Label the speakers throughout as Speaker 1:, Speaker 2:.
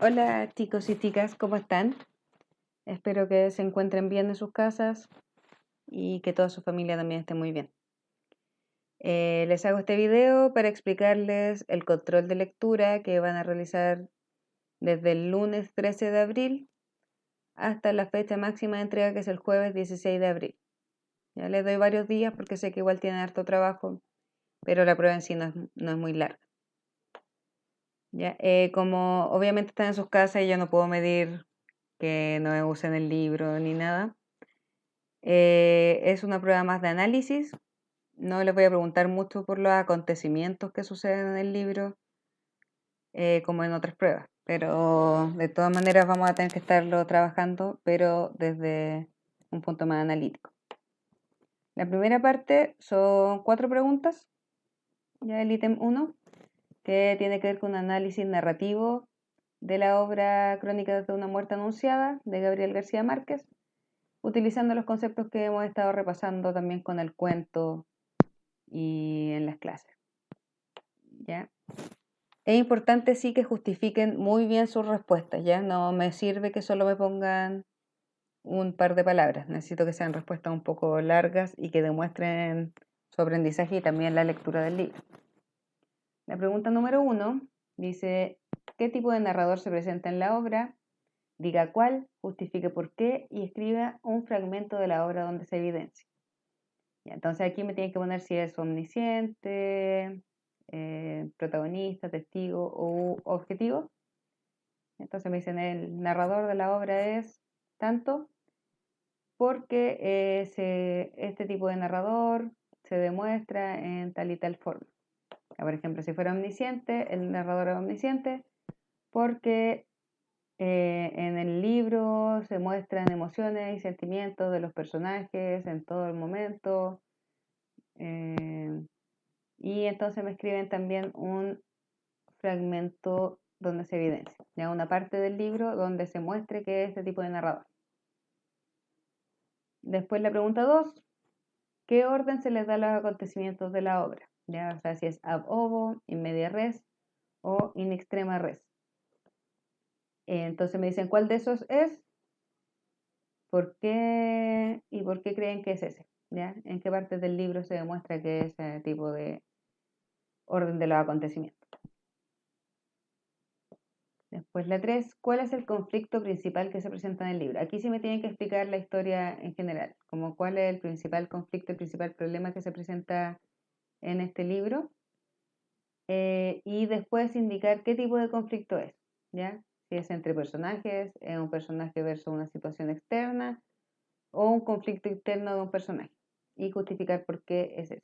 Speaker 1: Hola chicos y chicas, ¿cómo están? Espero que se encuentren bien en sus casas y que toda su familia también esté muy bien. Les hago este video para explicarles el control de lectura que van a realizar desde el lunes 13 de abril hasta la fecha máxima de entrega, que es el jueves 16 de abril. Ya les doy varios días porque sé que igual tienen harto trabajo, pero la prueba en sí no es muy larga. Ya, como obviamente están en sus casas y yo no puedo medir que no usen el libro ni nada. Es una prueba más de análisis. No les voy a preguntar mucho por los acontecimientos que suceden en el libro, como en otras pruebas, pero de todas maneras vamos a tener que estarlo trabajando, pero desde un punto más analítico. La primera parte son 4 preguntas, ya el ítem 1, que tiene que ver con un análisis narrativo de la obra Crónicas de una muerte anunciada de Gabriel García Márquez, utilizando los conceptos que hemos estado repasando también con el cuento y en las clases. ¿Ya? Es importante sí que justifiquen muy bien sus respuestas, ¿ya? No me sirve que solo me pongan un par de palabras. Necesito que sean respuestas un poco largas y que demuestren su aprendizaje y también la lectura del libro. La pregunta número 1 dice: ¿qué tipo de narrador se presenta en la obra? Diga cuál, justifique por qué y escriba un fragmento de la obra donde se evidencia. Ya, entonces aquí me tienen que poner si es omnisciente, protagonista, testigo o objetivo. Entonces me dicen el narrador de la obra es tanto porque este tipo de narrador se demuestra en tal y tal forma. Por ejemplo, si fuera omnisciente, el narrador es omnisciente porque en el libro se muestran emociones y sentimientos de los personajes en todo el momento. Y entonces me escriben también un fragmento donde se evidencia, ya una parte del libro donde se muestre que es este tipo de narrador. Después la pregunta 2, ¿qué orden se les da a los acontecimientos de la obra? Ya, o sea, si es ab ovo, in media res o in extrema res. Entonces me dicen cuál de esos es, por qué y por qué creen que es ese. ¿Ya? ¿En qué parte del libro se demuestra que es ese tipo de orden de los acontecimientos? Después la 3, ¿cuál es el conflicto principal que se presenta en el libro? Aquí sí me tienen que explicar la historia en general, como cuál es el principal conflicto, el principal problema que se presenta en este libro, y después indicar qué tipo de conflicto es, ¿ya? Si es entre personajes, es un personaje versus una situación externa, o un conflicto interno de un personaje, y justificar por qué es ese.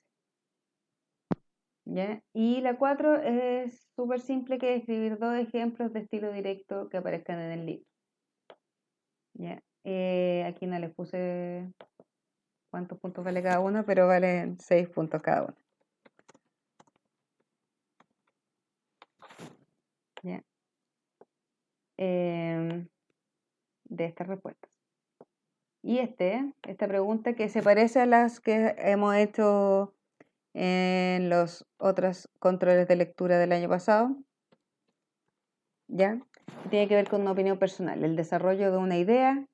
Speaker 1: ¿Ya? Y la 4 es súper simple, que es escribir 2 ejemplos de estilo directo que aparezcan en el libro. ¿Ya? Aquí no les puse cuántos puntos vale cada uno, pero valen 6 puntos cada uno. ¿Ya? De estas respuestas. Y esta pregunta que se parece a las que hemos hecho en los otros controles de lectura del año pasado, ¿ya? Tiene que ver con una opinión personal, el desarrollo de una idea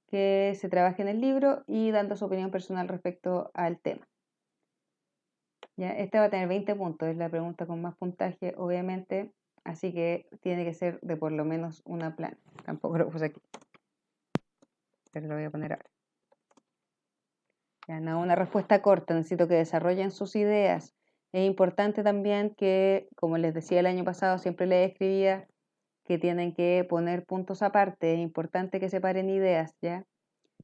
Speaker 1: que se trabaja en el libro y dando su opinión personal respecto al tema. ¿Ya? Esta va a tener 20 puntos, es la pregunta con más puntaje, obviamente, así que tiene que ser de por lo menos una plana. Tampoco lo puse aquí, pero lo voy a poner ahora. Ya, no, una respuesta corta, necesito que desarrollen sus ideas. Es importante también que, como les decía el año pasado, siempre les escribía que tienen que poner puntos aparte. Es importante que separen ideas, ¿ya?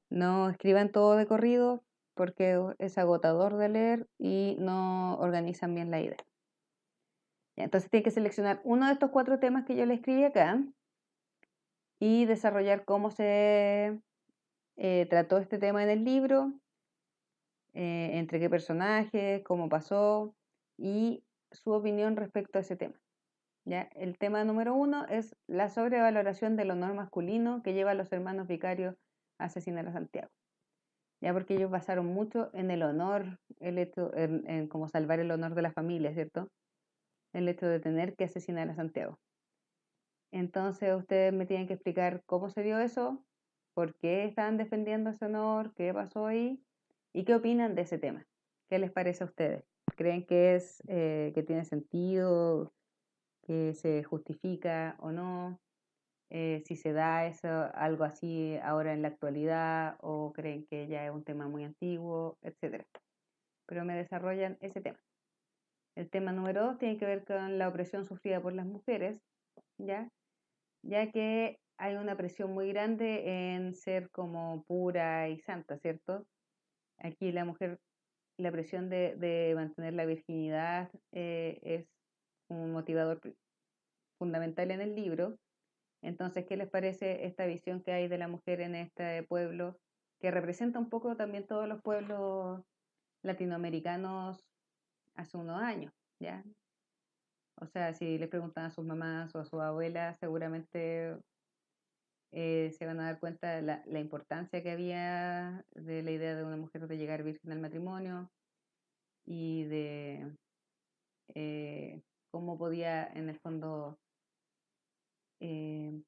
Speaker 1: No escriban todo de corrido porque es agotador de leer y no organizan bien la idea. Ya, entonces tienen que seleccionar uno de estos 4 temas que yo les escribí acá y desarrollar cómo se trató este tema en el libro, entre qué personajes, cómo pasó y su opinión respecto a ese tema. ¿Ya? El tema número 1 es la sobrevaloración del honor masculino que lleva a los hermanos vicarios a asesinar a Santiago. Ya, porque ellos basaron mucho en el honor, el hecho, en cómo salvar el honor de la familia, ¿cierto? El hecho de tener que asesinar a Santiago. Entonces ustedes me tienen que explicar cómo se dio eso, por qué estaban defendiendo ese honor, qué pasó ahí y qué opinan de ese tema. ¿Qué les parece a ustedes? ¿Creen que que tiene sentido, que se justifica o no? Si se da eso, algo así ahora en la actualidad o creen que ya es un tema muy antiguo, etcétera. Pero me desarrollan ese tema. El tema número 2 tiene que ver con la opresión sufrida por las mujeres, ¿ya? Ya que hay una presión muy grande en ser como pura y santa, ¿cierto? Aquí la mujer, la presión de mantener la virginidad es un motivador fundamental en el libro. Entonces, ¿qué les parece esta visión que hay de la mujer en este pueblo, que representa un poco también todos los pueblos latinoamericanos hace unos años, ¿ya? O sea, si les preguntan a sus mamás o a sus abuelas, seguramente se van a dar cuenta de la importancia que había de la idea de una mujer de llegar virgen al matrimonio y de cómo podía en el fondo eh,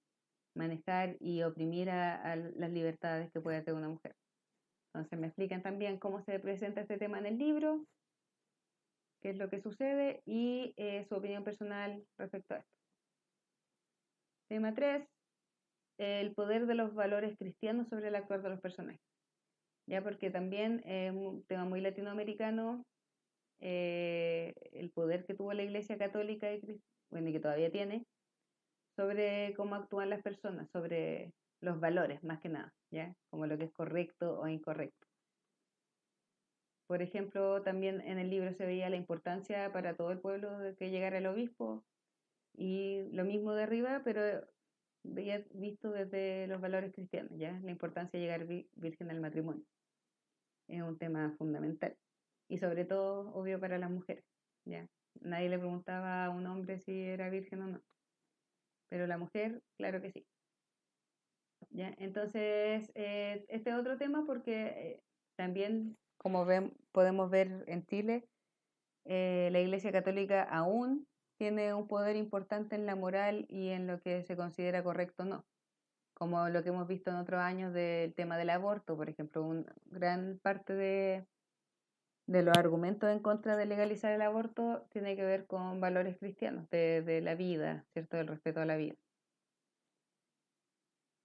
Speaker 1: manejar y oprimir a las libertades que puede tener una mujer. Entonces me explican también cómo se presenta este tema en el libro, qué es lo que sucede y su opinión personal respecto a esto. Tema 3, el poder de los valores cristianos sobre el actuar de los personajes. Ya porque también es un tema muy latinoamericano, el poder que tuvo la Iglesia Católica y bueno, y que todavía tiene, sobre cómo actúan las personas, sobre los valores más que nada, ¿ya? Como lo que es correcto o incorrecto. Por ejemplo, también en el libro se veía la importancia para todo el pueblo de que llegara el obispo y lo mismo de arriba, pero veía visto desde los valores cristianos, ¿ya? La importancia de llegar virgen al matrimonio. Es un tema fundamental y sobre todo, obvio, para las mujeres, ¿ya? Nadie le preguntaba a un hombre si era virgen o no, pero la mujer, claro que sí, ¿ya? Entonces, este es otro tema porque también, como podemos ver en Chile, la Iglesia Católica aún tiene un poder importante en la moral y en lo que se considera correcto o no, como lo que hemos visto en otros años del tema del aborto, por ejemplo, una gran parte de los argumentos en contra de legalizar el aborto tiene que ver con valores cristianos, de la vida, ¿cierto? Del respeto a la vida.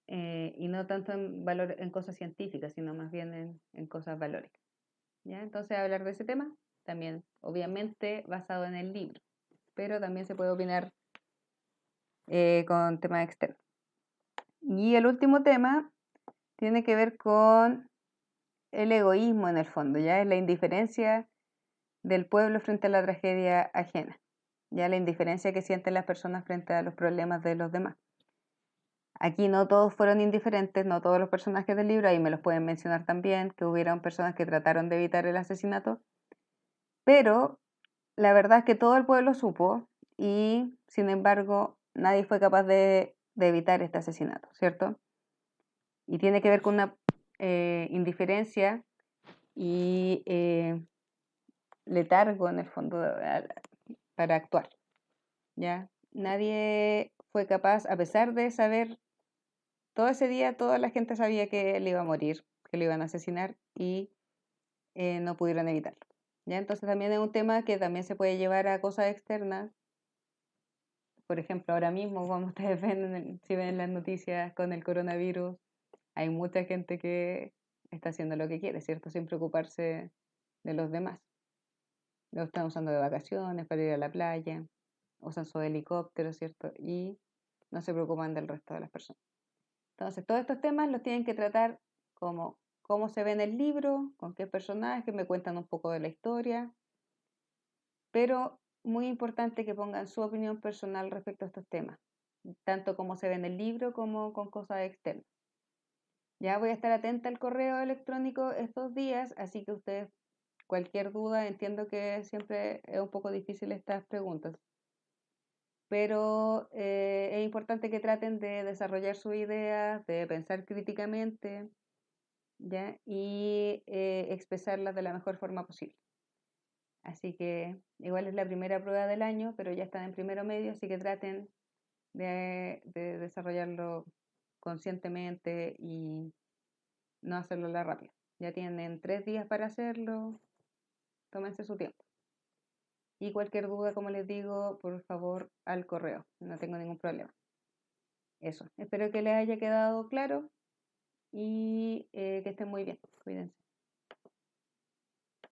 Speaker 1: Y no tanto en cosas científicas, sino más bien en cosas valóricas. ¿Ya? Entonces, hablar de ese tema, también, obviamente, basado en el libro, pero también se puede opinar con temas externos. Y el último tema tiene que ver con el egoísmo en el fondo, ya es la indiferencia del pueblo frente a la tragedia ajena, ya la indiferencia que sienten las personas frente a los problemas de los demás. Aquí no todos fueron indiferentes, no todos los personajes del libro, ahí me los pueden mencionar también, que hubieron personas que trataron de evitar el asesinato, pero la verdad es que todo el pueblo supo y sin embargo nadie fue capaz de evitar este asesinato, ¿cierto? Y tiene que ver con una indiferencia y letargo en el fondo para actuar, ¿ya? Nadie fue capaz, a pesar de saber, todo ese día toda la gente sabía que él iba a morir, que lo iban a asesinar y no pudieron evitarlo, ¿ya? Entonces también es un tema que también se puede llevar a cosas externas. Por ejemplo, ahora mismo, como ustedes ven, si ven las noticias con el coronavirus, hay mucha gente que está haciendo lo que quiere, ¿cierto? Sin preocuparse de los demás. Lo están usando de vacaciones para ir a la playa, usan su helicóptero, ¿cierto? Y no se preocupan del resto de las personas. Entonces, todos estos temas los tienen que tratar como cómo se ve en el libro, con qué personajes, me cuentan un poco de la historia, pero muy importante que pongan su opinión personal respecto a estos temas, tanto como se ve en el libro como con cosas externas. Ya voy a estar atenta al correo electrónico estos días, así que ustedes, cualquier duda, entiendo que siempre es un poco difícil estas preguntas, pero es importante que traten de desarrollar sus ideas, de pensar críticamente, ¿ya? Y expresarlas de la mejor forma posible. Así que igual es la primera prueba del año, pero ya están en primero medio, así que traten de desarrollarlo conscientemente y no hacerlo a la rápida. Ya tienen 3 días para hacerlo, tómense su tiempo. Y cualquier duda, como les digo, por favor, al correo, no tengo ningún problema. Eso, espero que les haya quedado claro y que estén muy bien, cuídense.